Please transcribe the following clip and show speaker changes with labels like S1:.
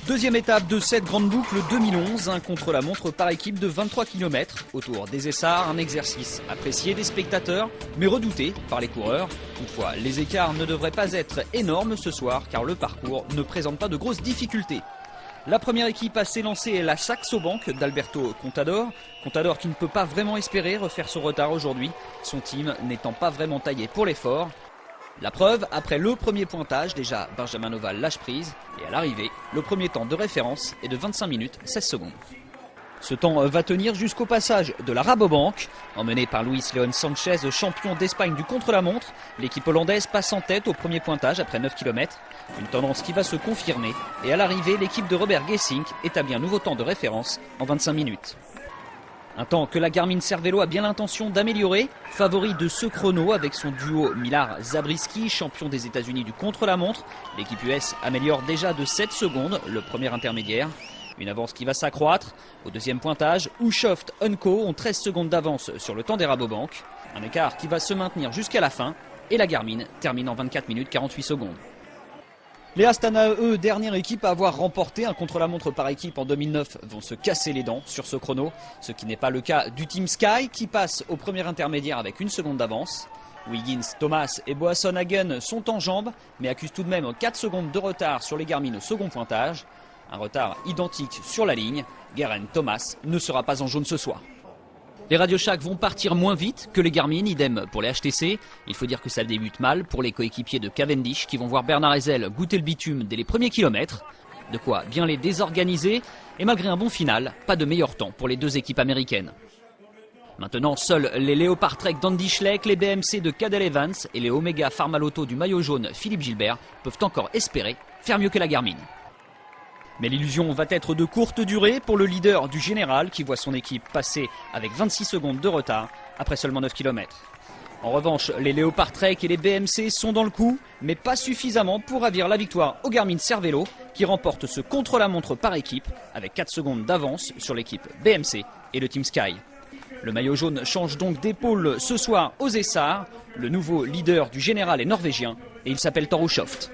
S1: Deuxième étape de cette grande boucle 2011, un contre-la-montre par équipe de 23 km autour des Essarts, un exercice apprécié des spectateurs mais redouté par les coureurs. Toutefois, les écarts ne devraient pas être énormes ce soir car le parcours ne présente pas de grosses difficultés. La première équipe à s'élancer est la Saxo Bank d'Alberto Contador. Contador qui ne peut pas vraiment espérer refaire son retard aujourd'hui, son team n'étant pas vraiment taillé pour l'effort. La preuve, après le premier pointage, déjà Benjamin Oval lâche prise et à l'arrivée, le premier temps de référence est de 25 minutes 16 secondes. Ce temps va tenir jusqu'au passage de la Rabobank. Emmenée par Luis Leon Sanchez, champion d'Espagne du contre-la-montre, l'équipe hollandaise passe en tête au premier pointage après 9 km. Une tendance qui va se confirmer et à l'arrivée, l'équipe de Robert Gesink établit un nouveau temps de référence en 25 minutes. Un temps que la Garmin Cervelo a bien l'intention d'améliorer, favori de ce chrono avec son duo Millard-Zabriskie, champion des États-Unis du contre-la-montre. L'équipe US améliore déjà de 7 secondes le premier intermédiaire. Une avance qui va s'accroître. Au deuxième pointage, Ushoft Unco ont 13 secondes d'avance sur le temps des Rabobank. Un écart qui va se maintenir jusqu'à la fin et la Garmin termine en 24 minutes 48 secondes. Les Astana, eux, dernière équipe à avoir remporté un contre-la-montre par équipe en 2009, vont se casser les dents sur ce chrono. Ce qui n'est pas le cas du Team Sky qui passe au premier intermédiaire avec une seconde d'avance. Wiggins, Thomas et Boasson Hagen sont en jambes, mais accusent tout de même 4 secondes de retard sur les Garmin au second pointage. Un retard identique sur la ligne. Guerin Thomas ne sera pas en jaune ce soir. Les Radio Shack vont partir moins vite que les Garmin, idem pour les HTC. Il faut dire que ça débute mal pour les coéquipiers de Cavendish qui vont voir Bernard Haizel goûter le bitume dès les premiers kilomètres. De quoi bien les désorganiser et malgré un bon final, pas de meilleur temps pour les deux équipes américaines. Maintenant, seuls les Léopard Trek d'Andy Schleck, les BMC de Cadel Evans et les Omega Pharmaloto du maillot jaune Philippe Gilbert peuvent encore espérer faire mieux que la Garmin. Mais l'illusion va être de courte durée pour le leader du général qui voit son équipe passer avec 26 secondes de retard après seulement 9 km. En revanche, les Léopard Trek et les BMC sont dans le coup, mais pas suffisamment pour ravir la victoire au Garmin Cervelo qui remporte ce contre-la-montre par équipe avec 4 secondes d'avance sur l'équipe BMC et le Team Sky. Le maillot jaune change donc d'épaule ce soir aux Essarts. Le nouveau leader du général est norvégien et il s'appelle Thor Hushovd.